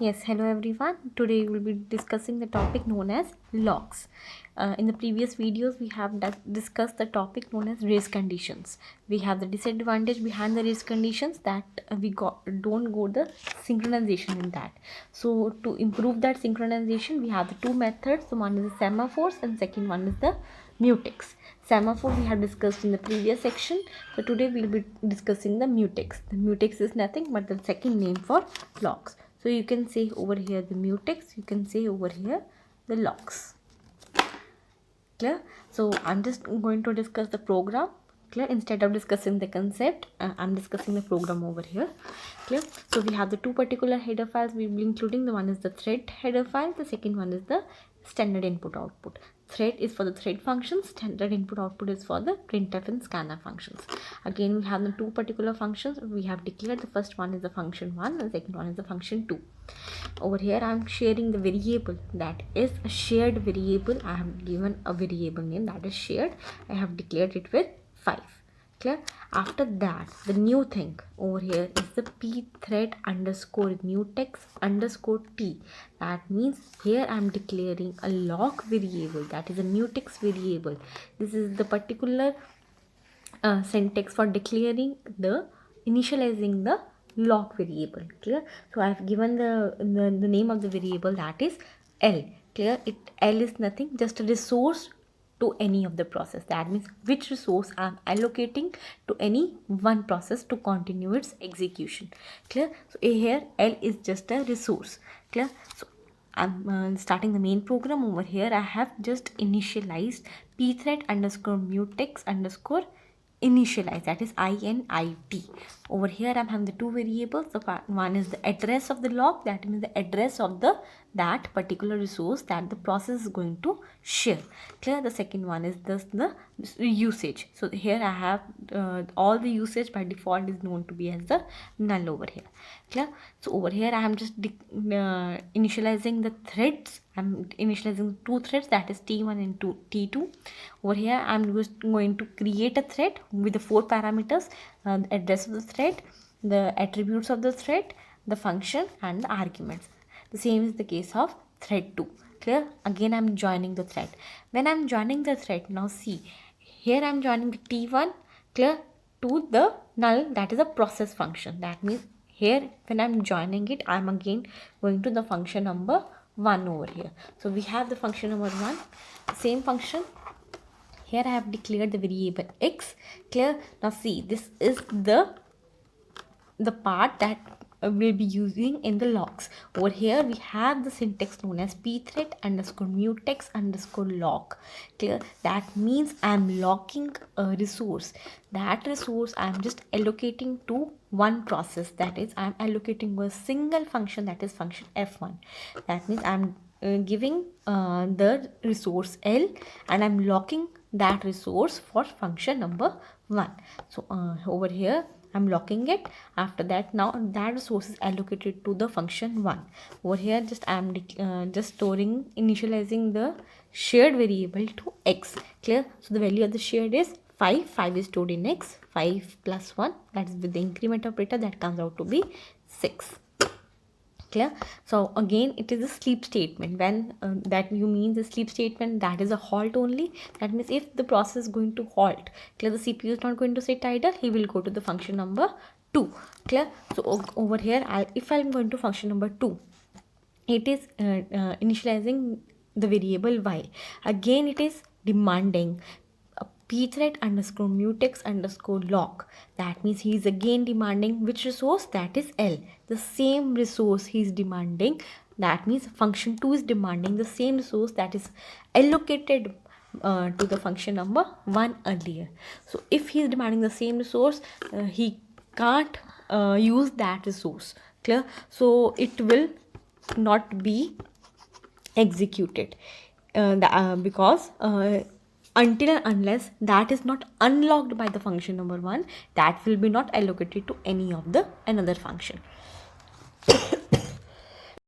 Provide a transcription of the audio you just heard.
Yes, hello everyone. Today we will be discussing the topic known as logs. In the previous videos, we have discussed the topic known as race conditions. We have the disadvantage behind the race conditions that don't go the synchronization in that. So to improve that synchronization, we have the two methods. So one is the semaphores and second one is the mutex. Semaphore we have discussed in the previous section. So today we will be discussing the mutex. The mutex is nothing but the second name for logs. So you can say over here the mutex, you can say over here the logs. Clear? So I'm just going to discuss the program. Clear? Instead of discussing the concept, I'm discussing the program over here. Clear? So we have the two particular header files we will be including. The one is the thread header file, the second one is the standard input output. Thread is for the thread functions, standard input output is for the printf and scanf functions. Again, we have the two particular functions we have declared. The first one is the function 1 and the second one is the function 2. Over here I am sharing the variable that is a shared variable. I have given a variable name that is shared. I have declared it with 5. Clear? After that, the new thing over here is the pthread underscore mutex underscore t. That means here I am declaring a log variable, that is a mutex variable. This is the particular syntax for declaring the initializing the log variable. Clear? So I have given the name of the variable, that is L. Clear? L is nothing, just a resource to any of the process. That means which resource I am allocating to any one process to continue its execution. Clear? So here L is just a resource. Clear? So I'm starting the main program. Over here I have just initialized pthread underscore mutex underscore initialize, that is init. Over here I'm having the two variables. The one is the address of the log, that means the address of that particular resource that the process is going to share. Clear? The second one is the usage. So here I have all the usage by default is known to be as the null over here. Clear? So over here I am just initializing the threads. I'm initializing two threads, that is T1 and T2. Over here I'm just going to create a thread with the 4 parameters, the address of the thread, the attributes of the thread, the function and the arguments. The same is the case of thread 2. Clear? Again I'm joining the thread. When I'm joining the thread, now see, here I'm joining the T1, clear, to the null, that is a process function. That means here when I'm joining it, I'm again going to the function number 1 over here. So we have the function number 1, same function. Here I have declared the variable x. Clear? Now see, this is the part that we'll be using in the logs. Over here we have the syntax known as pthread underscore mutex underscore log. Clear? That means I'm logging a resource. That resource I'm just allocating to one process, that is I'm allocating a single function, that is function f1. That means I'm giving the resource L and I'm locking that resource for function number 1. So over here I'm locking it. After that, now that resource is allocated to the function 1. Over here just I am just storing, initializing the shared variable to x. Clear? So the value of the shared is 5. 5 is stored in x. 5 plus 1, that is with the increment operator, that comes out to be 6. Clear? So again it is a sleep statement. When that you mean the sleep statement, that is a halt only. That means if the process is going to halt, clear, the CPU is not going to sit idle, he will go to the function number 2. Clear? So over here if I'm going to function number 2, it is initializing the variable y. Again it is demanding pthread underscore mutex underscore log. That means he is again demanding which resource, that is L. The same resource he is demanding. That means function 2 is demanding the same resource that is allocated to the function number 1 earlier. So if he is demanding the same resource, he can't use that resource. Clear? So it will not be executed because until and unless that is not unlocked by the function number 1, that will be not allocated to any of the another function.